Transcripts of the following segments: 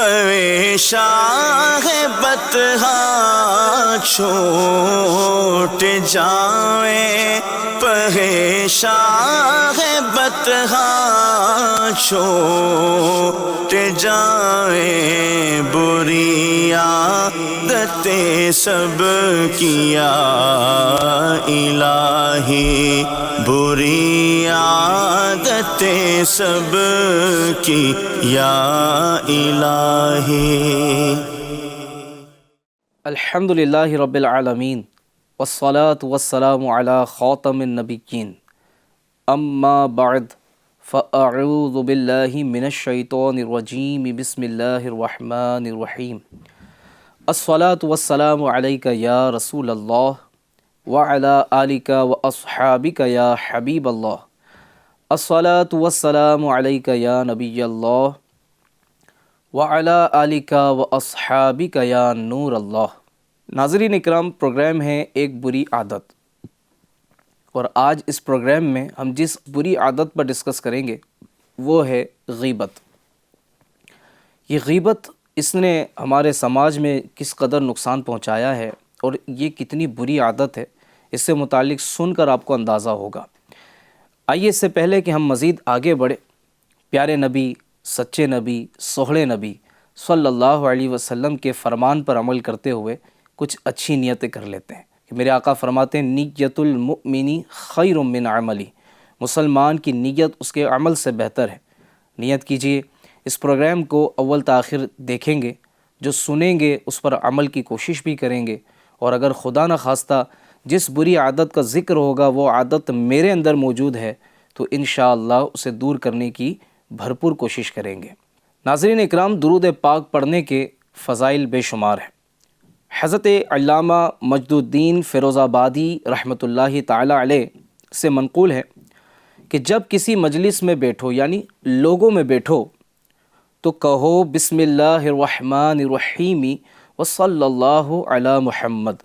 پریشان ہے بطحا چھوٹ جائیں، پریشان ہے بطحا چھوٹ جائیں، بری عادتیں سب کیا الہی، بری عادتیں سب کی یا الہی۔ الحمدللہ رب العالمین والصلاة والسلام علی خاتم النبیین، اما بعد فاعوذ باللہ من الشیطان الرجیم، بسم اللہ الرحمن الرحیم۔ الصلاة والسلام علیک یا رسول اللہ وعلی آلک واصحابک یا حبیب اللہ، الصلاة والسلام علیک یا نبی اللہ وعلی آلک واصحابک یا نور اللہ۔ ناظرین اکرام، پروگرام ہے ایک بری عادت، اور آج اس پروگرام میں ہم جس بری عادت پر ڈسکس کریں گے وہ ہے غیبت۔ یہ غیبت اس نے ہمارے سماج میں کس قدر نقصان پہنچایا ہے اور یہ کتنی بری عادت ہے، اس سے متعلق سن کر آپ کو اندازہ ہوگا۔ آئیے اس سے پہلے کہ ہم مزید آگے بڑھیں، پیارے نبی، سچے نبی، سوہڑے نبی صلی اللہ علیہ وسلم کے فرمان پر عمل کرتے ہوئے کچھ اچھی نیتیں کر لیتے ہیں کہ میرے آقا فرماتے ہیں نیت المؤمنی خیر من عملی، مسلمان کی نیت اس کے عمل سے بہتر ہے۔ نیت کیجئے، اس پروگرام کو اول تاخیر دیکھیں گے، جو سنیں گے اس پر عمل کی کوشش بھی کریں گے، اور اگر خدا نہ خواستہ جس بری عادت کا ذکر ہوگا وہ عادت میرے اندر موجود ہے تو انشاءاللہ اسے دور کرنے کی بھرپور کوشش کریں گے۔ ناظرین اکرام، درود پاک پڑھنے کے فضائل بے شمار ہیں۔ حضرت علامہ مجد الدین فیروز آبادی رحمۃ اللہ تعالی علیہ سے منقول ہے کہ جب کسی مجلس میں بیٹھو، یعنی لوگوں میں بیٹھو، تو کہو بسم اللہ الرحمن الرحیم وصلی اللہ علی محمد،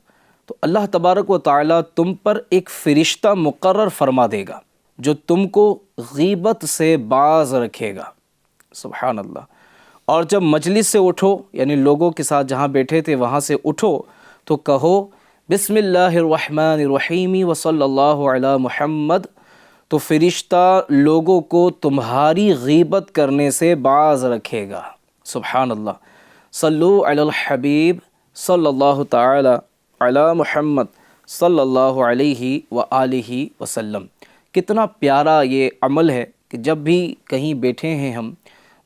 تو اللہ تبارک و تعالی تم پر ایک فرشتہ مقرر فرما دے گا جو تم کو غیبت سے باز رکھے گا۔ سبحان اللہ۔ اور جب مجلس سے اٹھو، یعنی لوگوں کے ساتھ جہاں بیٹھے تھے وہاں سے اٹھو، تو کہو بسم اللہ الرحمن الرحیم وصلی اللہ علی محمد، تو فرشتہ لوگوں کو تمہاری غیبت کرنے سے باز رکھے گا۔ سبحان اللہ۔ صلو علی الحبیب صلی اللہ تعالی علی محمد صلی اللہ علیہ وآلہ وسلم۔ کتنا پیارا یہ عمل ہے کہ جب بھی کہیں بیٹھے ہیں، ہم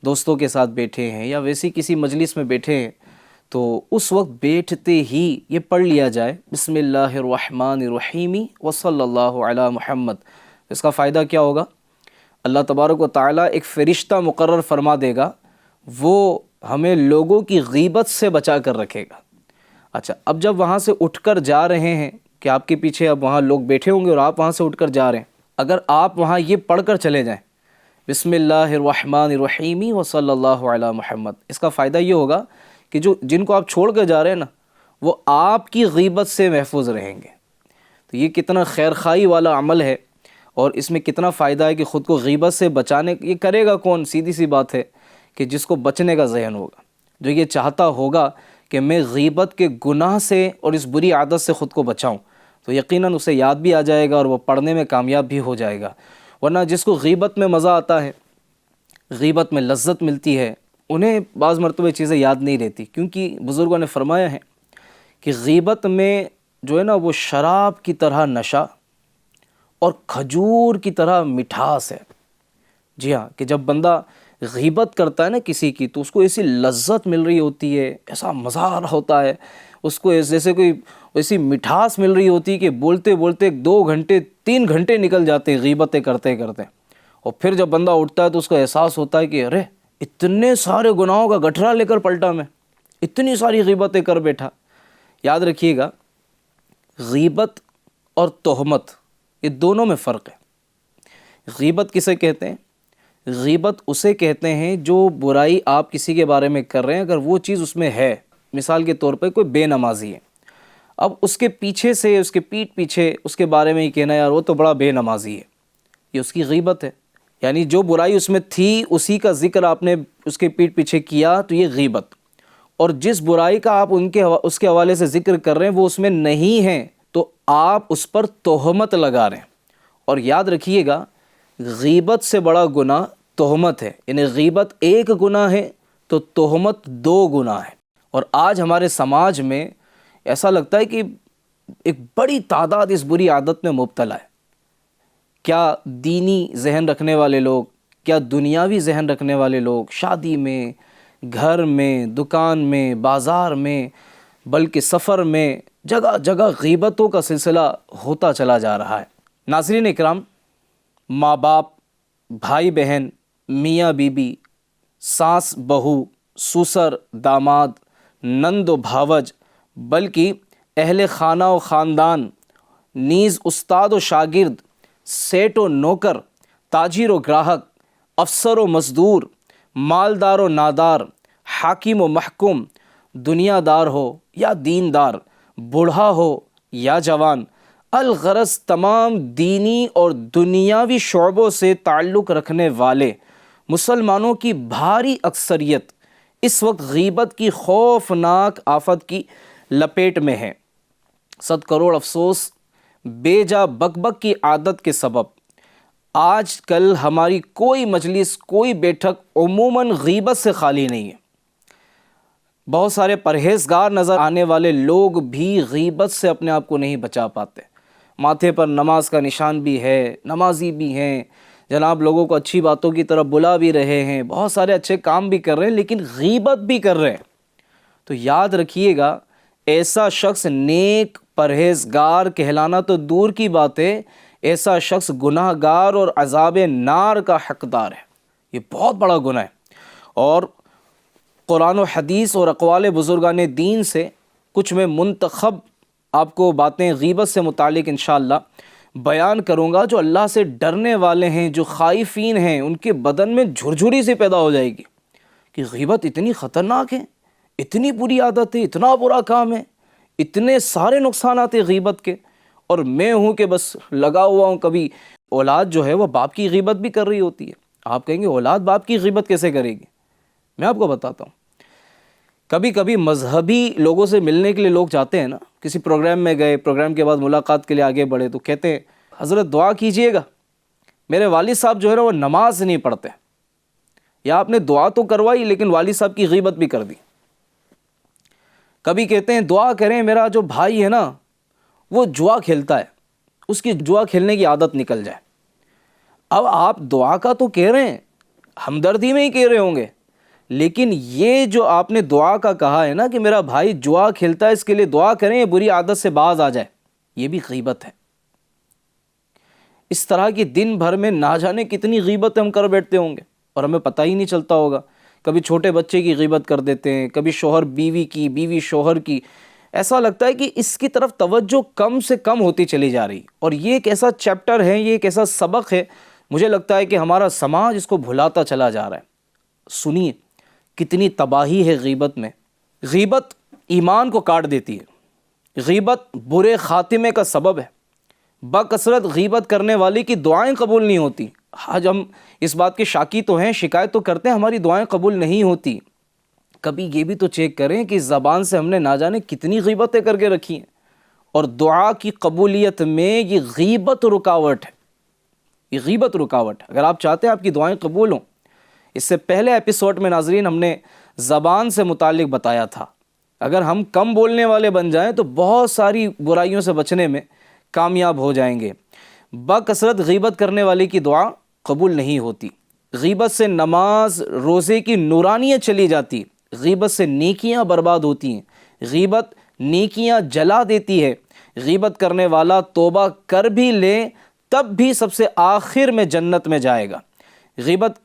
دوستوں کے ساتھ بیٹھے ہیں یا ویسی کسی مجلس میں بیٹھے ہیں، تو اس وقت بیٹھتے ہی یہ پڑھ لیا جائے بسم اللہ الرحمن الرحیم وصلی اللہ علی محمد۔ اس کا فائدہ کیا ہوگا؟ اللہ تبارک و تعالیٰ ایک فرشتہ مقرر فرما دے گا، وہ ہمیں لوگوں کی غیبت سے بچا کر رکھے گا۔ اچھا، اب جب وہاں سے اٹھ کر جا رہے ہیں کہ آپ کے پیچھے اب وہاں لوگ بیٹھے ہوں گے اور آپ وہاں سے اٹھ کر جا رہے ہیں، اگر آپ وہاں یہ پڑھ کر چلے جائیں بسم اللہ الرحمن الرحیم وصلی اللہ علی محمد، اس کا فائدہ یہ ہوگا کہ جن کو آپ چھوڑ کر جا رہے ہیں نا، وہ آپ کی غیبت سے محفوظ رہیں گے۔ تو یہ کتنا خیر خواہی والا عمل ہے، اور اس میں کتنا فائدہ ہے کہ خود کو غیبت سے بچانے، یہ کرے گا کون؟ سیدھی سی بات ہے کہ جس کو بچنے کا ذہن ہوگا، جو یہ چاہتا ہوگا کہ میں غیبت کے گناہ سے اور اس بری عادت سے خود کو بچاؤں، تو یقیناً اسے یاد بھی آ جائے گا اور وہ پڑھنے میں کامیاب بھی ہو جائے گا۔ ورنہ جس کو غیبت میں مزہ آتا ہے، غیبت میں لذت ملتی ہے، انہیں بعض مرتبہ چیزیں یاد نہیں رہتی، کیونکہ بزرگوں نے فرمایا ہے کہ غیبت میں جو ہے نا وہ شراب کی طرح نشہ اور کھجور کی طرح مٹھاس ہے۔ جی ہاں، کہ جب بندہ غیبت کرتا ہے نا کسی کی، تو اس کو ایسی لذت مل رہی ہوتی ہے، ایسا مزہ آ رہا ہوتا ہے، اس کو جیسے کوئی ایسی مٹھاس مل رہی ہوتی ہے کہ بولتے بولتے 2 گھنٹے 3 گھنٹے نکل جاتے ہیں غیبتیں کرتے کرتے، اور پھر جب بندہ اٹھتا ہے تو اس کو احساس ہوتا ہے کہ ارے اتنے سارے گناہوں کا گٹھرا لے کر پلٹا، میں اتنی ساری غیبتیں کر بیٹھا۔ یاد رکھیے گا، غیبت اور تہمت یہ دونوں میں فرق ہے۔ غیبت کسے کہتے ہیں؟ غیبت اسے کہتے ہیں جو برائی آپ کسی کے بارے میں کر رہے ہیں، اگر وہ چیز اس میں ہے، مثال کے طور پہ کوئی بے نمازی ہے، اب اس کے پیچھے سے، اس کے پیٹھ پیچھے اس کے بارے میں یہ کہنا یار وہ تو بڑا بے نمازی ہے، یہ اس کی غیبت ہے۔ یعنی جو برائی اس میں تھی اسی کا ذکر آپ نے اس کے پیٹھ پیچھے کیا تو یہ غیبت، اور جس برائی کا آپ اس کے حوالے سے ذکر کر رہے ہیں وہ اس میں نہیں ہیں تو آپ اس پر تہمت لگا رہے ہیں۔ اور یاد رکھیے گا غیبت سے بڑا گناہ تہمت ہے، یعنی غیبت ایک گناہ ہے تو تہمت 2 گناہ ہے۔ اور آج ہمارے سماج میں ایسا لگتا ہے کہ ایک بڑی تعداد اس بری عادت میں مبتلا ہے۔ کیا دینی ذہن رکھنے والے لوگ، کیا دنیاوی ذہن رکھنے والے لوگ شادی میں، گھر میں، دکان میں، بازار میں، بلکہ سفر میں جگہ جگہ غیبتوں کا سلسلہ ہوتا چلا جا رہا ہے۔ ناظرین اکرام، ماں باپ، بھائی بہن، میاں بیوی، ساس بہو، سسر داماد، نند و بھاوج، بلکہ اہل خانہ و خاندان، نیز استاد و شاگرد، سیٹ و نوکر، تاجر و گراہک، افسر و مزدور، مالدار و نادار، حاکم و محکوم، دنیا دار ہو یا دیندار، بوڑھا ہو یا جوان، الغرض تمام دینی اور دنیاوی شعبوں سے تعلق رکھنے والے مسلمانوں کی بھاری اکثریت اس وقت غیبت کی خوفناک آفت کی لپیٹ میں ہے۔ 100 کروڑ افسوس، بے جا بک بک کی عادت کے سبب آج کل ہماری کوئی مجلس، کوئی بیٹھک عموماً غیبت سے خالی نہیں ہے۔ بہت سارے پرہیزگار نظر آنے والے لوگ بھی غیبت سے اپنے آپ کو نہیں بچا پاتے۔ ماتھے پر نماز کا نشان بھی ہے، نمازی بھی ہیں، جناب لوگوں کو اچھی باتوں کی طرف بلا بھی رہے ہیں، بہت سارے اچھے کام بھی کر رہے ہیں، لیکن غیبت بھی کر رہے ہیں۔ تو یاد رکھیے گا ایسا شخص نیک پرہیزگار کہلانا تو دور کی بات ہے، ایسا شخص گناہ گار اور عذاب نار کا حقدار ہے۔ یہ بہت بڑا گناہ ہے، اور قرآن و حدیث اور اقوال بزرگان دین سے کچھ میں منتخب آپ کو باتیں غیبت سے متعلق انشاءاللہ بیان کروں گا۔ جو اللہ سے ڈرنے والے ہیں، جو خائفین ہیں، ان کے بدن میں جھرجھری سی پیدا ہو جائے گی کہ غیبت اتنی خطرناک ہے، اتنی بری عادت ہے، اتنا برا کام ہے، اتنے سارے نقصانات ہیں غیبت کے، اور میں ہوں کہ بس لگا ہوا ہوں۔ کبھی اولاد جو ہے وہ باپ کی غیبت بھی کر رہی ہوتی ہے۔ آپ کہیں گے اولاد باپ کی غیبت کیسے کرے گی؟ میں آپ کو بتاتا ہوں۔ کبھی کبھی مذہبی لوگوں سے ملنے کے لیے لوگ جاتے ہیں نا، کسی پروگرام میں گئے، پروگرام کے بعد ملاقات کے لیے آگے بڑھے تو کہتے ہیں حضرت دعا کیجئے گا، میرے والد صاحب جو ہے نا وہ نماز نہیں پڑھتے، یا آپ نے دعا تو کروائی لیکن والد صاحب کی غیبت بھی کر دی۔ کبھی کہتے ہیں دعا کریں میرا جو بھائی ہے نا وہ جوا کھیلتا ہے، اس کی جوا کھیلنے کی عادت نکل جائے۔ اب آپ دعا کا تو کہہ رہے ہیں، ہمدردی میں ہی کہہ رہے ہوں گے، لیکن یہ جو آپ نے دعا کا کہا ہے نا کہ میرا بھائی جوا کھیلتا ہے اس کے لیے دعا کریں یہ بری عادت سے باز آ جائے، یہ بھی غیبت ہے۔ اس طرح کی دن بھر میں نہ جانے کتنی غیبت ہم کر بیٹھتے ہوں گے اور ہمیں پتہ ہی نہیں چلتا ہوگا۔ کبھی چھوٹے بچے کی غیبت کر دیتے ہیں، کبھی شوہر بیوی کی، بیوی شوہر کی۔ ایسا لگتا ہے کہ اس کی طرف توجہ کم سے کم ہوتی چلی جا رہی، اور یہ ایک ایسا چیپٹر ہے، یہ ایک ایسا سبق ہے، مجھے لگتا ہے کہ ہمارا سماج اس کو بھلاتا چلا جا رہا ہے۔ سنیے کتنی تباہی ہے غیبت میں۔ غیبت ایمان کو کاٹ دیتی ہے، غیبت برے خاتمے کا سبب ہے۔ بکثرت غیبت کرنے والے کی دعائیں قبول نہیں ہوتی۔ آج ہم اس بات کے شاکی تو ہیں، شکایت تو کرتے ہیں ہماری دعائیں قبول نہیں ہوتی۔ کبھی یہ بھی تو چیک کریں کہ اس زبان سے ہم نے نہ جانے کتنی غیبتیں کر کے رکھی ہیں، اور دعا کی قبولیت میں یہ غیبت رکاوٹ ہے، یہ غیبت رکاوٹ ہے۔ اگر آپ چاہتے ہیں آپ کی دعائیں قبول ہوں، اس سے پہلے ایپیسوڈ میں ناظرین ہم نے زبان سے متعلق بتایا تھا، اگر ہم کم بولنے والے بن جائیں تو بہت ساری برائیوں سے بچنے میں کامیاب ہو جائیں گے۔ بکثرت غیبت کرنے والے کی دعا قبول نہیں ہوتی۔ غیبت سے نماز روزے کی نورانیت چلی جاتی، غیبت سے نیکیاں برباد ہوتی ہیں، غیبت نیکیاں جلا دیتی ہے۔ غیبت کرنے والا توبہ کر بھی لے تب بھی سب سے آخر میں جنت میں جائے گا۔ غیبت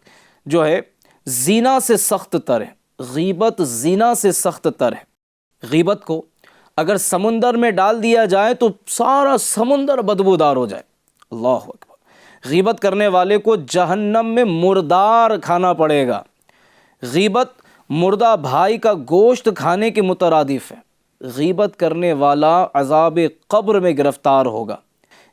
جو ہے زنا سے سخت تر ہے، غیبت زنا سے سخت تر ہے۔ غیبت کو اگر سمندر میں ڈال دیا جائے تو سارا سمندر بدبودار ہو جائے۔ اللہ اکبر۔ غیبت کرنے والے کو جہنم میں مردار کھانا پڑے گا۔ غیبت مردہ بھائی کا گوشت کھانے کے مترادف ہے۔ غیبت کرنے والا عذاب قبر میں گرفتار ہوگا۔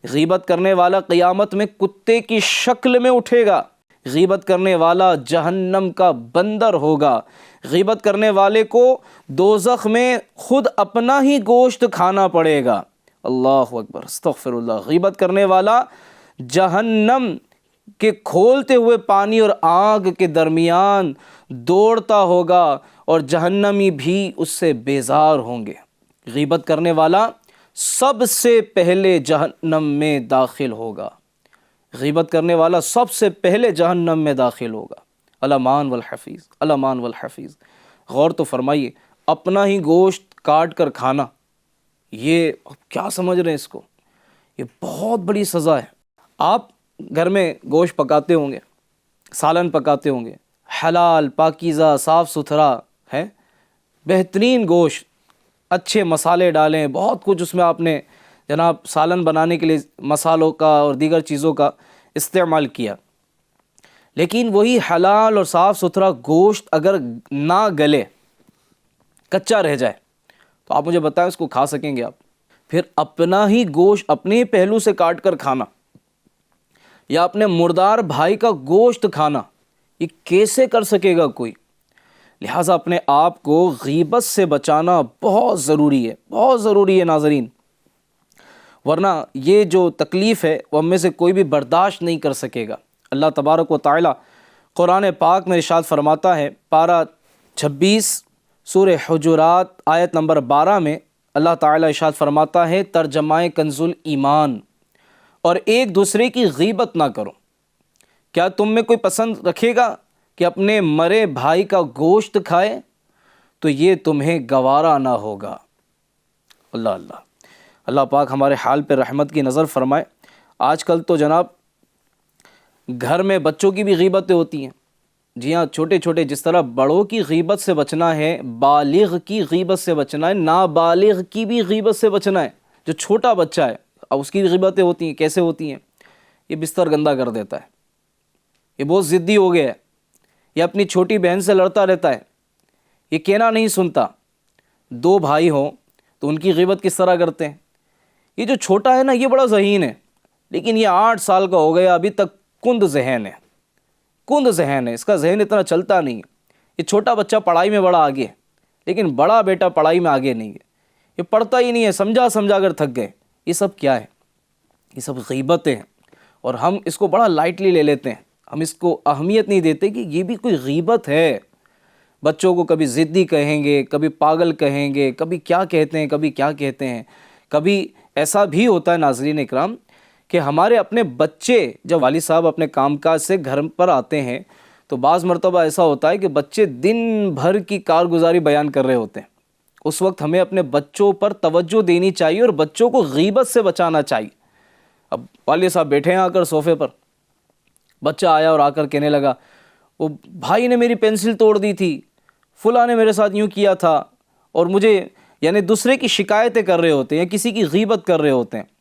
غیبت کرنے والا قیامت میں کتے کی شکل میں اٹھے گا۔ غیبت کرنے والا جہنم کا بندر ہوگا، غیبت کرنے والے کو دوزخ میں خود اپنا ہی گوشت کھانا پڑے گا۔ اللہ اکبر، استغفر اللہ۔ غیبت کرنے والا جہنم کے کھولتے ہوئے پانی اور آگ کے درمیان دوڑتا ہوگا اور جہنمی بھی اس سے بیزار ہوں گے۔ غیبت کرنے والا سب سے پہلے جہنم میں داخل ہوگا، غیبت کرنے والا سب سے پہلے جہنم میں داخل ہوگا۔ الامان والحفیظ، الامان والحفیظ۔ غور تو فرمائیے، اپنا ہی گوشت کاٹ کر کھانا، یہ کیا سمجھ رہے ہیں اس کو؟ یہ بہت بڑی سزا ہے۔ آپ گھر میں گوشت پکاتے ہوں گے، سالن پکاتے ہوں گے، حلال پاکیزہ صاف ستھرا ہے، بہترین گوشت، اچھے مسالے ڈالیں، بہت کچھ اس میں آپ نے جناب سالن بنانے کے لیے مسالوں کا اور دیگر چیزوں کا استعمال کیا، لیکن وہی حلال اور صاف ستھرا گوشت اگر نہ گلے، کچا رہ جائے، تو آپ مجھے بتائیں اس کو کھا سکیں گے آپ؟ پھر اپنا ہی گوشت اپنے ہی پہلو سے کاٹ کر کھانا یا اپنے مردار بھائی کا گوشت کھانا، یہ کیسے کر سکے گا کوئی؟ لہٰذا اپنے آپ کو غیبت سے بچانا بہت ضروری ہے، بہت ضروری ہے ناظرین، ورنہ یہ جو تکلیف ہے وہ ہم میں سے کوئی بھی برداشت نہیں کر سکے گا۔ اللہ تبارک و تعالی قرآن پاک میں ارشاد فرماتا ہے، پارہ 26 سورہ حجرات آیت نمبر 12 میں اللہ تعالی ارشاد فرماتا ہے، ترجمہ کنز الایمان، اور ایک دوسرے کی غیبت نہ کرو۔ کیا تم میں کوئی پسند رکھے گا کہ اپنے مرے بھائی کا گوشت کھائے؟ تو یہ تمہیں گوارا نہ ہوگا۔ اللہ اللہ، اللہ پاک ہمارے حال پہ رحمت کی نظر فرمائے۔ آج کل تو جناب گھر میں بچوں کی بھی غیبتیں ہوتی ہیں۔ جی ہاں، چھوٹے چھوٹے، جس طرح بڑوں کی غیبت سے بچنا ہے، بالغ کی غیبت سے بچنا ہے، نابالغ کی بھی غیبت سے بچنا ہے۔ جو چھوٹا بچہ ہے اب اس کی غیبتیں ہوتی ہیں، کیسے ہوتی ہیں؟ یہ بستر گندا کر دیتا ہے، یہ بہت ضدی ہو گیا ہے، یہ اپنی چھوٹی بہن سے لڑتا رہتا ہے، یہ کہنا نہیں سنتا۔ دو بھائی ہوں تو ان کی غیبت کس طرح کرتے ہیں؟ یہ جو چھوٹا ہے نا، یہ بڑا ذہین ہے، لیکن یہ 8 سال کا ہو گیا، ابھی تک کند ذہن ہے، کند ذہن ہے، اس کا ذہن اتنا چلتا نہیں ہے۔ یہ چھوٹا بچہ پڑھائی میں بڑا آگے ہے، لیکن بڑا بیٹا پڑھائی میں آگے نہیں ہے، یہ پڑھتا ہی نہیں ہے، سمجھا سمجھا کر تھک گئے۔ یہ سب کیا ہے؟ یہ سب غیبتیں ہیں، اور ہم اس کو بڑا لائٹلی لے لیتے ہیں، ہم اس کو اہمیت نہیں دیتے کہ یہ بھی کوئی غیبت ہے۔ بچوں کو کبھی ضدی کہیں گے، کبھی پاگل کہیں گے، کبھی کیا کہتے ہیں، کبھی کیا کہتے ہیں۔ کبھی ایسا بھی ہوتا ہے ناظرین اکرام کہ ہمارے اپنے بچے جب والد صاحب اپنے کام کاج سے گھر پر آتے ہیں تو بعض مرتبہ ایسا ہوتا ہے کہ بچے دن بھر کی کارگزاری بیان کر رہے ہوتے ہیں۔ اس وقت ہمیں اپنے بچوں پر توجہ دینی چاہیے اور بچوں کو غیبت سے بچانا چاہیے۔ اب والد صاحب بیٹھے ہیں آ کر صوفے پر، بچہ آیا اور آ کر کہنے لگا، وہ بھائی نے میری پینسل توڑ دی تھی، فلاں نے میرے ساتھ یوں کیا تھا، اور مجھے یعنی دوسرے کی شکایتیں کر رہے ہوتے ہیں، کسی کی غیبت کر رہے ہوتے ہیں۔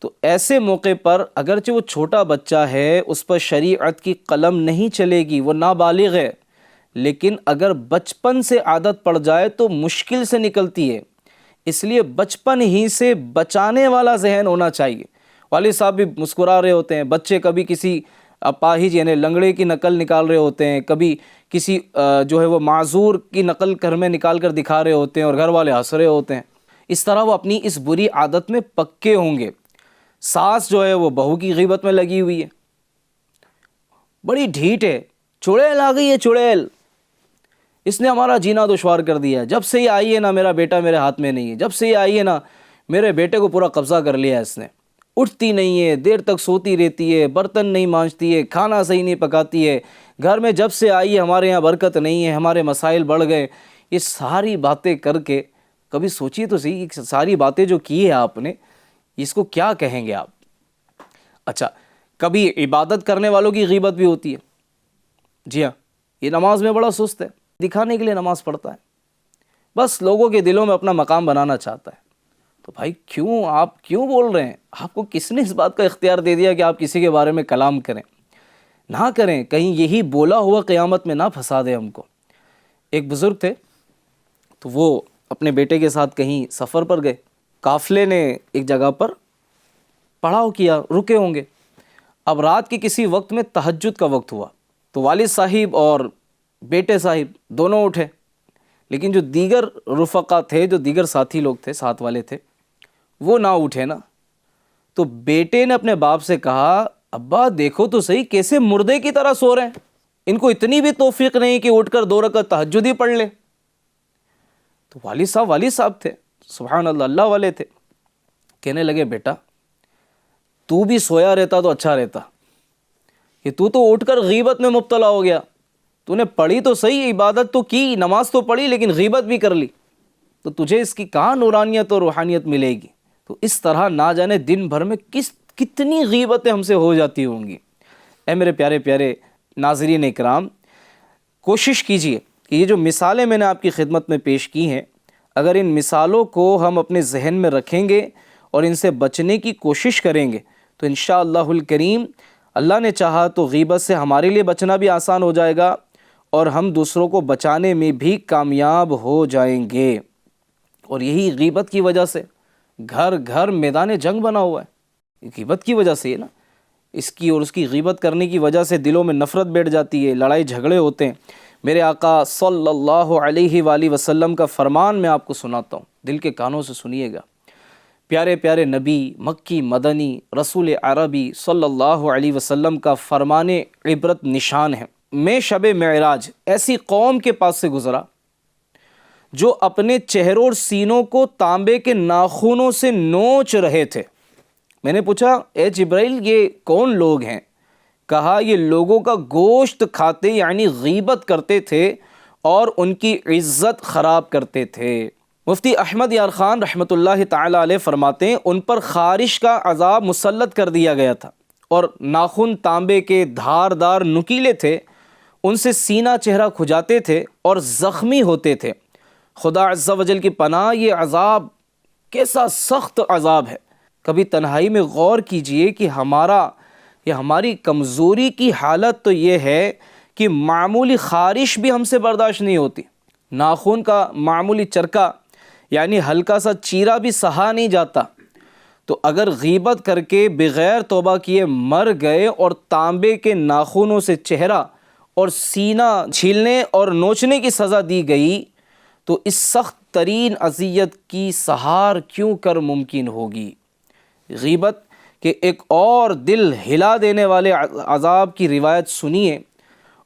تو ایسے موقع پر اگرچہ وہ چھوٹا بچہ ہے، اس پر شریعت کی قلم نہیں چلے گی، وہ نابالغ ہے، لیکن اگر بچپن سے عادت پڑ جائے تو مشکل سے نکلتی ہے۔ اس لیے بچپن ہی سے بچانے والا ذہن ہونا چاہیے۔ والد صاحب بھی مسکرا رہے ہوتے ہیں، بچے کبھی کسی اپاہج یعنی لنگڑے کی نقل نکال رہے ہوتے ہیں، کبھی کسی جو ہے وہ معذور کی نقل گھر میں نکال کر دکھا رہے ہوتے ہیں، اور گھر والے ہنس رہے ہوتے ہیں۔ اس طرح وہ اپنی اس بری عادت میں پکے ہوں گے۔ ساس جو ہے وہ بہو کی غیبت میں لگی ہوئی ہے، بڑی ڈھیٹ ہے، چڑیل آ گئی ہے، چڑیل، اس نے ہمارا جینا دشوار کر دیا ہے، جب سے یہ آئی ہے نا میرا بیٹا میرے ہاتھ میں نہیں ہے، جب سے یہ آئی ہے نا میرے بیٹے کو پورا قبضہ کر لیا ہے اس نے، اٹھتی نہیں ہے، دیر تک سوتی رہتی ہے، برتن نہیں مانجتی ہے، کھانا صحیح نہیں پکاتی ہے، گھر میں جب سے آئی ہے ہمارے یہاں برکت نہیں ہے، ہمارے مسائل بڑھ گئے۔ یہ ساری باتیں کر کے کبھی سوچیے تو صحیح، یہ ساری باتیں جو کی ہے آپ نے، اس کو کیا کہیں گے آپ؟ اچھا، کبھی عبادت کرنے والوں کی غیبت بھی ہوتی ہے۔ جی ہاں، یہ نماز میں بڑا سست ہے، دکھانے کے لیے نماز پڑھتا ہے، بس لوگوں کے دلوں میں اپنا مقام بنانا چاہتا ہے۔ تو بھائی کیوں، آپ کیوں بول رہے ہیں؟ آپ کو کس نے اس بات کا اختیار دے دیا کہ آپ کسی کے بارے میں کلام کریں؟ نہ کریں، کہیں یہی بولا ہوا قیامت میں نہ پھنسا دے ہم کو۔ ایک بزرگ تھے، تو وہ اپنے بیٹے کے ساتھ کہیں سفر پر گئے، قافلے نے ایک جگہ پر پڑاؤ کیا، رکے ہوں گے۔ اب رات کے کسی وقت میں تہجد کا وقت ہوا تو والد صاحب اور بیٹے صاحب دونوں اٹھے، لیکن جو دیگر رفقا تھے، جو دیگر ساتھی لوگ تھے، ساتھ والے تھے، وہ نہ اٹھے نا۔ تو بیٹے نے اپنے باپ سے کہا، ابا دیکھو تو صحیح کیسے مردے کی طرح سو رہے ہیں، ان کو اتنی بھی توفیق نہیں کہ اٹھ کر 2 رکعت تہجد ہی پڑھ لے۔ تو والد صاحب تھے، سبحان اللہ، اللہ والے تھے، کہنے لگے بیٹا تو بھی سویا رہتا تو اچھا رہتا، کہ تو اٹھ کر غیبت میں مبتلا ہو گیا، تو نے پڑھی تو صحیح، عبادت تو کی، نماز تو پڑھی، لیکن غیبت بھی کر لی، تو تجھے اس کی کہاں نورانیت اور روحانیت ملے گی؟ تو اس طرح نہ جانے دن بھر میں کتنی غیبتیں ہم سے ہو جاتی ہوں گی۔ اے میرے پیارے پیارے ناظرین اکرام، کوشش کیجئے کہ یہ جو مثالیں میں نے آپ کی خدمت میں پیش کی ہیں، اگر ان مثالوں کو ہم اپنے ذہن میں رکھیں گے اور ان سے بچنے کی کوشش کریں گے تو انشاءاللہ الکریم اللہ نے چاہا تو غیبت سے ہمارے لیے بچنا بھی آسان ہو جائے گا اور ہم دوسروں کو بچانے میں بھی کامیاب ہو جائیں گے۔ اور یہی غیبت کی وجہ سے گھر گھر میدان جنگ بنا ہوا ہے، غیبت کی وجہ سے ہے نا، اس کی اور اس کی غیبت کرنے کی وجہ سے دلوں میں نفرت بیٹھ جاتی ہے، لڑائی جھگڑے ہوتے ہیں۔ میرے آقا صلی اللہ علیہ وآلہ وسلم کا فرمان میں آپ کو سناتا ہوں، دل کے کانوں سے سنیے گا۔ پیارے پیارے نبی مکی مدنی رسول عربی صلی اللہ علیہ وسلم کا فرمان عبرت نشان ہے۔ میں شب معراج ایسی قوم کے پاس سے گزرا جو اپنے چہروں اور سینوں کو تانبے کے ناخنوں سے نوچ رہے تھے۔ میں نے پوچھا، اے جبرائیل یہ کون لوگ ہیں؟ کہا، یہ لوگوں کا گوشت کھاتے یعنی غیبت کرتے تھے اور ان کی عزت خراب کرتے تھے۔ مفتی احمد یار خان رحمۃ اللہ تعالی علیہ فرماتے ہیں، ان پر خارش کا عذاب مسلط کر دیا گیا تھا اور ناخن تانبے کے دھاردار نکیلے تھے، ان سے سینہ چہرہ کھجاتے تھے اور زخمی ہوتے تھے۔ خدا عز و جل کی پناہ، یہ عذاب کیسا سخت عذاب ہے۔ کبھی تنہائی میں غور کیجئے کہ ہماری کمزوری کی حالت تو یہ ہے کہ معمولی خارش بھی ہم سے برداشت نہیں ہوتی، ناخن کا معمولی چرکا یعنی ہلکا سا چیرا بھی سہا نہیں جاتا، تو اگر غیبت کر کے بغیر توبہ کیے مر گئے اور تانبے کے ناخنوں سے چہرہ اور سینہ چھیلنے اور نوچنے کی سزا دی گئی تو اس سخت ترین اذیت کی سہار کیوں کر ممکن ہوگی؟ غیبت کے ایک اور دل ہلا دینے والے عذاب کی روایت سنیے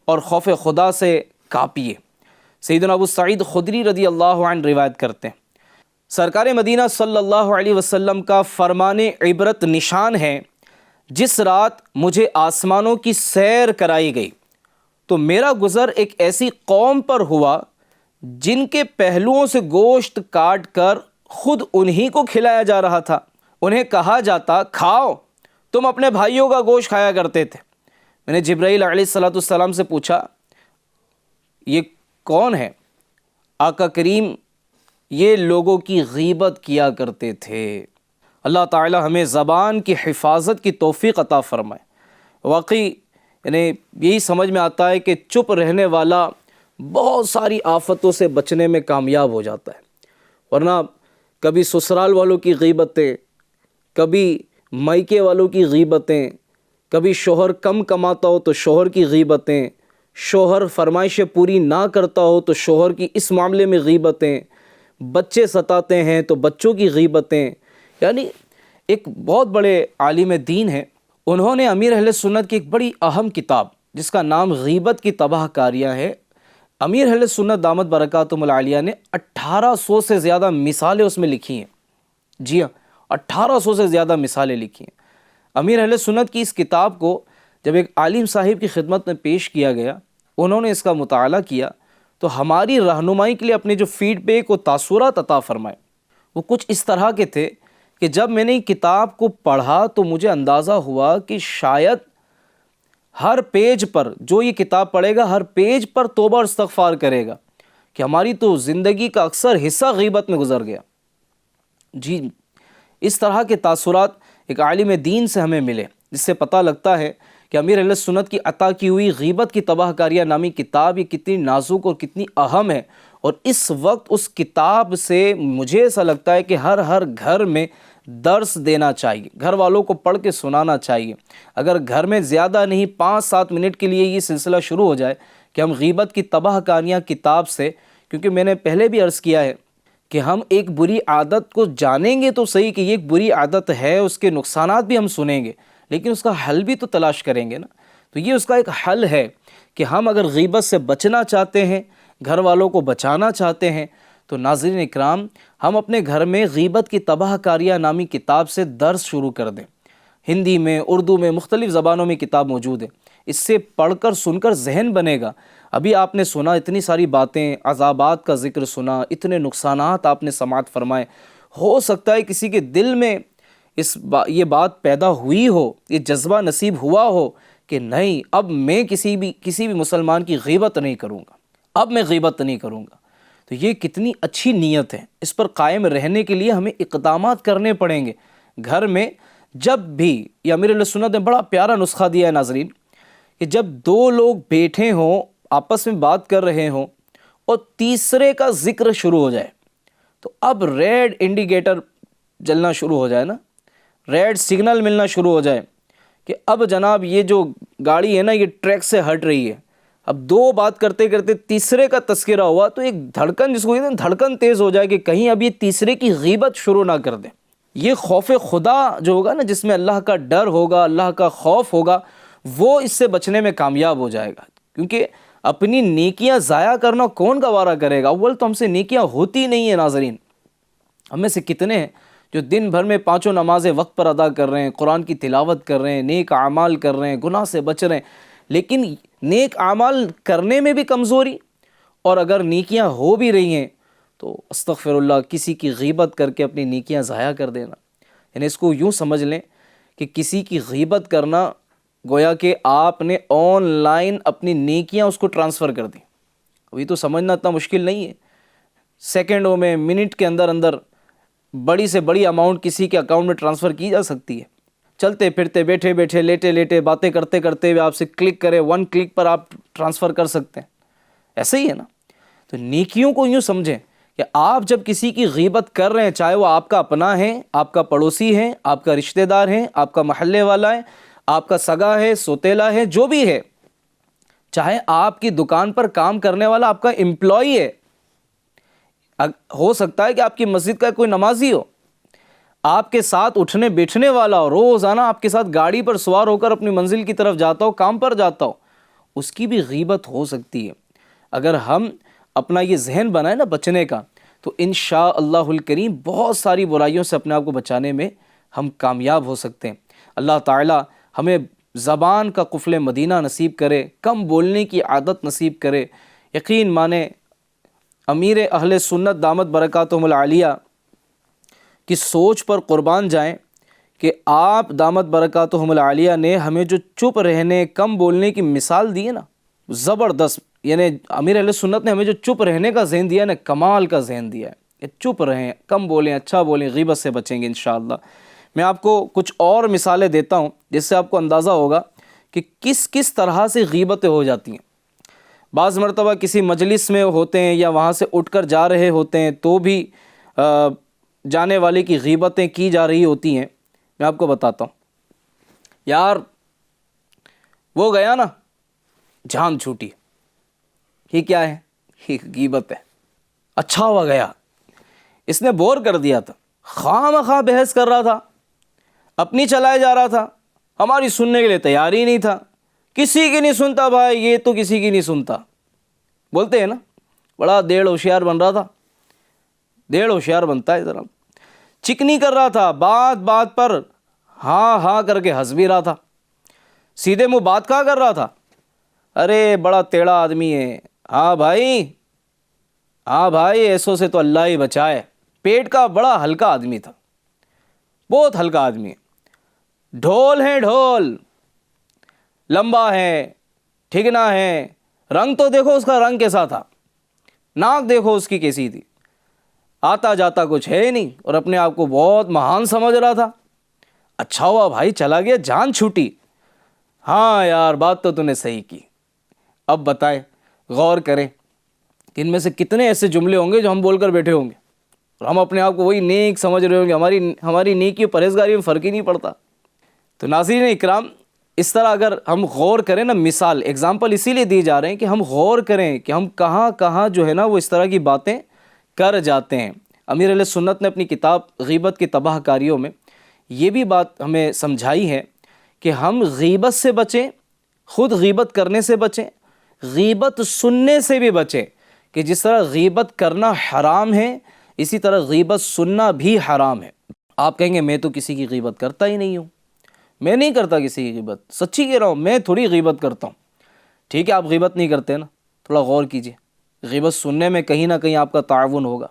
اور خوف خدا سے کانپیے۔ سیدنا ابو سعید خدری رضی اللہ عنہ روایت کرتے ہیں، سرکار مدینہ صلی اللہ علیہ وسلم کا فرمان عبرت نشان ہے، جس رات مجھے آسمانوں کی سیر کرائی گئی تو میرا گزر ایک ایسی قوم پر ہوا جن کے پہلوؤں سے گوشت کاٹ کر خود انہی کو کھلایا جا رہا تھا۔ انہیں کہا جاتا، کھاؤ، تم اپنے بھائیوں کا گوشت کھایا کرتے تھے۔ میں نے جبرائیل علیہ السلام سے پوچھا، یہ کون ہے؟ آقا کریم، یہ لوگوں کی غیبت کیا کرتے تھے۔ اللہ تعالی ہمیں زبان کی حفاظت کی توفیق عطا فرمائے۔ واقعی یعنی یہی سمجھ میں آتا ہے کہ چپ رہنے والا بہت ساری آفتوں سے بچنے میں کامیاب ہو جاتا ہے، ورنہ کبھی سسرال والوں کی غیبتیں، کبھی مائکے والوں کی غیبتیں، کبھی شوہر کم کماتا ہو تو شوہر کی غیبتیں، شوہر فرمائشیں پوری نہ کرتا ہو تو شوہر کی اس معاملے میں غیبتیں، بچے ستاتے ہیں تو بچوں کی غیبتیں۔ یعنی ایک بہت بڑے عالم دین ہیں، انہوں نے امیر اہل سنت کی ایک بڑی اہم کتاب جس کا نام غیبت کی تباہ کاریاں ہے، امیر اہل سنت دامت برکاتہم العالیہ نے 1800 سے زیادہ مثالیں اس میں لکھی ہیں۔ جی ہاں، 1800 سے زیادہ مثالیں لکھی ہیں۔ امیر اہل سنت کی اس کتاب کو جب ایک عالم صاحب کی خدمت میں پیش کیا گیا، انہوں نے اس کا مطالعہ کیا تو ہماری رہنمائی کے لیے اپنے جو فیڈ بیک و تاثرات عطا فرمائے، وہ کچھ اس طرح کے تھے کہ جب میں نے کتاب کو پڑھا تو مجھے اندازہ ہوا کہ شاید ہر پیج پر جو یہ کتاب پڑھے گا، ہر پیج پر توبہ اور استغفار کرے گا کہ ہماری تو زندگی کا اکثر حصہ غیبت میں گزر گیا۔ جی، اس طرح کے تاثرات ایک عالم دین سے ہمیں ملے، جس سے پتہ لگتا ہے کہ امیر اہل سنت کی عطا کی ہوئی غیبت کی تباہ کاریاں نامی کتاب یہ کتنی نازک اور کتنی اہم ہے، اور اس وقت اس کتاب سے مجھے ایسا لگتا ہے کہ ہر گھر میں درس دینا چاہیے، گھر والوں کو پڑھ کے سنانا چاہیے۔ اگر گھر میں زیادہ نہیں 5-7 منٹ کے لیے یہ سلسلہ شروع ہو جائے کہ ہم غیبت کی تباہ کہانیاں کتاب سے، کیونکہ میں نے پہلے بھی عرض کیا ہے کہ ہم ایک بری عادت کو جانیں گے تو صحیح کہ یہ ایک بری عادت ہے، اس کے نقصانات بھی ہم سنیں گے، لیکن اس کا حل بھی تو تلاش کریں گے نا۔ تو یہ اس کا ایک حل ہے کہ ہم اگر غیبت سے بچنا چاہتے ہیں، گھر والوں کو بچانا چاہتے ہیں، تو ناظرین اکرام، ہم اپنے گھر میں غیبت کی تباہ کاریاں نامی کتاب سے درس شروع کر دیں۔ ہندی میں، اردو میں، مختلف زبانوں میں کتاب موجود ہے۔ اس سے پڑھ کر سن کر ذہن بنے گا۔ ابھی آپ نے سنا اتنی ساری باتیں، عذابات کا ذکر سنا، اتنے نقصانات آپ نے سماعت فرمائے، ہو سکتا ہے کسی کے دل میں یہ بات پیدا ہوئی ہو، یہ جذبہ نصیب ہوا ہو کہ نہیں، اب میں کسی بھی مسلمان کی غیبت نہیں کروں گا، اب میں غیبت نہیں کروں گا۔ تو یہ کتنی اچھی نیت ہے، اس پر قائم رہنے کے لیے ہمیں اقدامات کرنے پڑیں گے۔ گھر میں جب بھی، یہ امیر اہل سنت نے بڑا پیارا نسخہ دیا ہے ناظرین، کہ جب 2 لوگ بیٹھے ہوں، آپس میں بات کر رہے ہوں اور تیسرے کا ذکر شروع ہو جائے، تو اب ریڈ انڈیکیٹر جلنا شروع ہو جائے نا، ریڈ سگنل ملنا شروع ہو جائے کہ اب جناب یہ جو گاڑی ہے نا یہ ٹریک سے ہٹ رہی ہے۔ اب 2 بات کرتے کرتے تیسرے کا تذکرہ ہوا تو ایک دھڑکن، جس کو کہتے ہیں دھڑکن، تیز ہو جائے کہ کہیں اب یہ تیسرے کی غیبت شروع نہ کر دیں۔ یہ خوف خدا جو ہوگا نا، جس میں اللہ کا ڈر ہوگا، اللہ کا خوف ہوگا، وہ اس سے بچنے میں کامیاب ہو جائے گا۔ کیونکہ اپنی نیکیاں ضائع کرنا کون گوارہ کرے گا؟ اول تو ہم سے نیکیاں ہوتی نہیں ہیں ناظرین۔ ہم میں سے کتنے ہیں جو دن بھر میں 5 نمازیں وقت پر ادا کر رہے ہیں، قرآن کی تلاوت کر رہے ہیں، نیک اعمال کر رہے ہیں، گناہ سے بچ رہے ہیں، لیکن نیک اعمال کرنے میں بھی کمزوری، اور اگر نیکیاں ہو بھی رہی ہیں تو استغفر اللہ، کسی کی غیبت کر کے اپنی نیکیاں ضائع کر دینا۔ یعنی اس کو یوں سمجھ لیں کہ کسی کی غیبت کرنا گویا کہ آپ نے آن لائن اپنی نیکیاں اس کو ٹرانسفر کر دیں۔ ابھی تو سمجھنا اتنا مشکل نہیں ہے، سیکنڈوں میں، منٹ کے اندر اندر بڑی سے بڑی اماؤنٹ کسی کے اکاؤنٹ میں ٹرانسفر کی جا سکتی ہے۔ چلتے پھرتے، بیٹھے بیٹھے، لیٹے لیٹے، باتیں کرتے کرتے ہوئے آپ سے کلک کرے، 1 کلک پر آپ ٹرانسفر کر سکتے ہیں۔ ایسے ہی ہے نا۔ تو نیکیوں کو یوں سمجھیں کہ آپ جب کسی کی غیبت کر رہے ہیں، چاہے وہ آپ کا اپنا ہے، آپ کا پڑوسی ہے، آپ کا رشتہ دار ہے، آپ کا محلے والا ہے، آپ کا سگا ہے، سوتیلا ہے، جو بھی ہے، چاہے آپ کی دکان پر کام کرنے والا آپ کا امپلائی ہے، ہو سکتا ہے کہ آپ کی مسجد کا کوئی نمازی ہو، آپ کے ساتھ اٹھنے بیٹھنے والا ہو، روزانہ آپ کے ساتھ گاڑی پر سوار ہو کر اپنی منزل کی طرف جاتا ہو، کام پر جاتا ہو، اس کی بھی غیبت ہو سکتی ہے۔ اگر ہم اپنا یہ ذہن بنائیں نا بچنے کا، تو انشاءاللہ الکریم بہت ساری برائیوں سے اپنے آپ کو بچانے میں ہم کامیاب ہو سکتے ہیں۔ اللہ تعالی ہمیں زبان کا قفل مدینہ نصیب کرے، کم بولنے کی عادت نصیب کرے۔ یقین مانیں، امیر اہل سنت دامت برکاتہم العالیہ کی سوچ پر قربان جائیں کہ آپ دامت برکاتہم العالیہ نے ہمیں جو چپ رہنے، کم بولنے کی مثال دی ہے نا، زبردست۔ یعنی امیر اہل سنت نے ہمیں جو چپ رہنے کا ذہن دیا ہے نا، کمال کا ذہن دیا ہے کہ چپ رہیں، کم بولیں، اچھا بولیں، غیبت سے بچیں گے انشاءاللہ۔ میں آپ کو کچھ اور مثالیں دیتا ہوں جس سے آپ کو اندازہ ہوگا کہ کس کس طرح سے غیبتیں ہو جاتی ہیں۔ بعض مرتبہ کسی مجلس میں ہوتے ہیں یا وہاں سے اٹھ کر جا رہے ہوتے ہیں تو بھی جانے والے کی غیبتیں کی جا رہی ہوتی ہیں۔ میں آپ کو بتاتا ہوں، یار وہ گیا نا، جان چھوٹی، یہ کیا ہے؟ یہ غیبت ہے۔ اچھا ہوا گیا، اس نے بور کر دیا تھا، خواہ مخواہ بحث کر رہا تھا، اپنی چلائے جا رہا تھا، ہماری سننے کے لیے تیار ہی نہیں تھا، کسی کی نہیں سنتا بھائی، یہ تو کسی کی نہیں سنتا، بولتے ہیں نا، بڑا دیڑ ہوشیار بن رہا تھا، دیڑ ہوشیار بنتا ہے ذرا، چکنی کر رہا تھا، بات بات پر ہاں ہاں کر کے ہنس بھی رہا تھا، سیدھے منہ بات کہا کر رہا تھا، ارے بڑا ٹیڑھا آدمی ہے، ہاں بھائی ایسوں سے تو اللہ ہی بچائے، پیٹ کا بڑا ہلکا آدمی تھا، بہت ہلکا آدمی ہے، ڈھول ہے ڈھول، لمبا ہے، ٹھگنا ہے، رنگ تو دیکھو اس کا رنگ کیسا تھا، ناک دیکھو اس کی کیسی تھی، آتا جاتا کچھ ہے ہی نہیں، اور اپنے آپ کو بہت مہان سمجھ رہا تھا۔ اچھا ہوا بھائی چلا گیا، جان چھوٹی۔ ہاں یار بات تو نے صحیح کی۔ اب بتائیں، غور کریں کہ ان میں سے کتنے ایسے جملے ہوں گے جو ہم بول کر بیٹھے ہوں گے، اور ہم اپنے آپ کو وہی نیک سمجھ رہے ہوں گے، ہماری نیکی اور پرہیزگاری میں فرق ہی نہیں پڑتا۔ تو ناظرین اکرام، اس طرح اگر ہم غور کریں نا، مثال ایگزامپل اسی لیے دی جا رہے ہیں کہ ہم غور کریں کہ ہم کہاں کہاں جو ہے نا وہ اس طرح کی باتیں کر جاتے ہیں۔ امیر اہل سنت نے اپنی کتاب غیبت کی تباہ کاریوں میں یہ بھی بات ہمیں سمجھائی ہے کہ ہم غیبت سے بچیں، خود غیبت کرنے سے بچیں، غیبت سننے سے بھی بچیں، کہ جس طرح غیبت کرنا حرام ہے اسی طرح غیبت سننا بھی حرام ہے۔ آپ کہیں گے میں تو کسی کی غیبت کرتا ہی نہیں ہوں، میں نہیں کرتا کسی کی غیبت، سچی کہہ رہا ہوں، میں تھوڑی غیبت کرتا ہوں۔ ٹھیک ہے، آپ غیبت نہیں کرتے نا، تھوڑا غور کیجئے، غیبت سننے میں کہیں نہ کہیں آپ کا تعاون ہوگا۔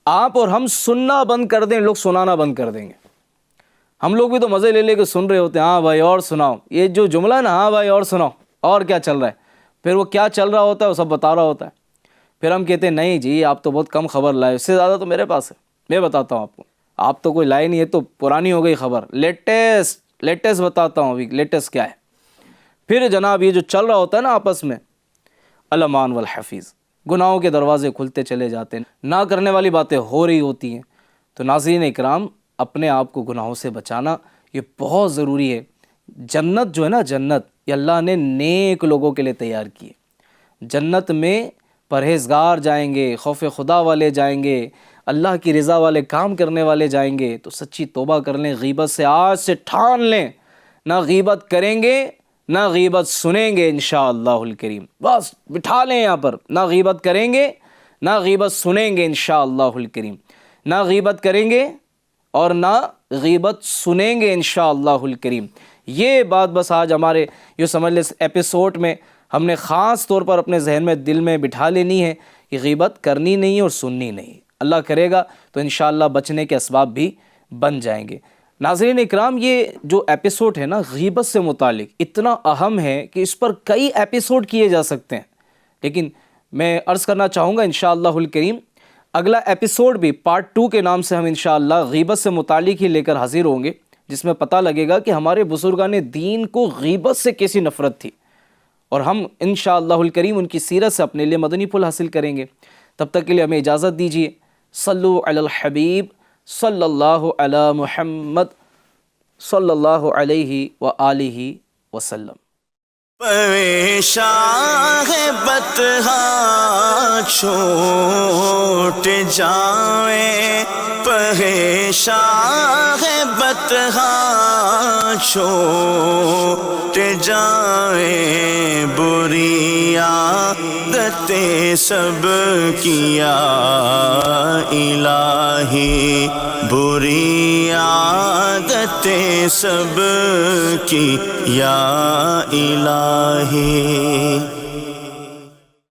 آپ اور ہم سننا بند کر دیں، لوگ سنانا بند کر دیں گے۔ ہم لوگ بھی تو مزے لے لے کے سن رہے ہوتے ہیں، ہاں بھائی اور سناؤ، یہ جو جملہ ہے نا، ہاں بھائی اور سناؤ، اور کیا چل رہا ہے، پھر وہ کیا چل رہا ہوتا ہے وہ سب بتا رہا ہوتا ہے، پھر ہم کہتے ہیں نہیں جی آپ تو بہت کم خبر لائے، اس سے زیادہ تو میرے پاس ہے، میں بتاتا ہوں آپ کو، آپ تو کوئی لائے نہیں ہے، تو پرانی ہو گئی خبر، لیٹسٹ بتاتا ہوں، ابھی لیٹسٹ کیا ہے۔ پھر جناب یہ جو چل رہا ہوتا ہے نا آپس میں، الامان والحفیظ، گناہوں کے دروازے کھلتے چلے جاتے ہیں، نہ کرنے والی باتیں ہو رہی ہوتی ہیں۔ تو ناظرین اکرام، اپنے آپ کو گناہوں سے بچانا یہ بہت ضروری ہے۔ جنت جو ہے نا، جنت یہ اللہ نے نیک لوگوں کے لیے تیار کی ہے۔ جنت میں پرہیزگار جائیں گے، خوف خدا والے جائیں گے، اللہ کی رضا والے کام کرنے والے جائیں گے۔ تو سچی توبہ کر لیں، غیبت سے آج سے ٹھان لیں، نہ غیبت کریں گے نہ غیبت سنیں گے انشاءاللہ الکریم۔ بس بٹھا لیں یہاں پر، نہ غیبت کریں گے نہ غیبت سنیں گے انشاءاللہ الکریم، نہ غیبت کریں گے اور نہ غیبت سنیں گے انشاءاللہ الکریم۔ یہ بات بس آج ہمارے یہ سمجھ لیں ایپیسوڈ میں ہم نے خاص طور پر اپنے ذہن میں دل میں بٹھا لینی ہے کہ غیبت کرنی نہیں اور سننی نہیں۔ اللہ کرے گا تو انشاءاللہ بچنے کے اسباب بھی بن جائیں گے۔ ناظرین اکرام، یہ جو ایپیسوڈ ہے نا غیبت سے متعلق اتنا اہم ہے کہ اس پر کئی ایپیسوڈ کیے جا سکتے ہیں، لیکن میں عرض کرنا چاہوں گا انشاءاللہ الکریم اگلا ایپیسوڈ بھی پارٹ 2 کے نام سے ہم انشاءاللہ غیبت سے متعلق ہی لے کر حاضر ہوں گے، جس میں پتہ لگے گا کہ ہمارے بزرگان دین کو غیبت سے کیسی نفرت تھی، اور ہم انشاءاللہ الکریم ان کی سیرت سے اپنے لیے مدنی پھول حاصل کریں گے۔ تب تک کے لیے ہمیں اجازت دیجیے۔ صلو علی الحبیب صلی اللہ علی محمد صلی اللہ علیہ وآلہ وسلم۔ پریشاں ہے بطحا چھوٹ جائیں، پریشاں ہے بطحا چھوٹ جائیں، بری عادتیں سب کیا الہی، بری عادتیں سب کی یا الہی۔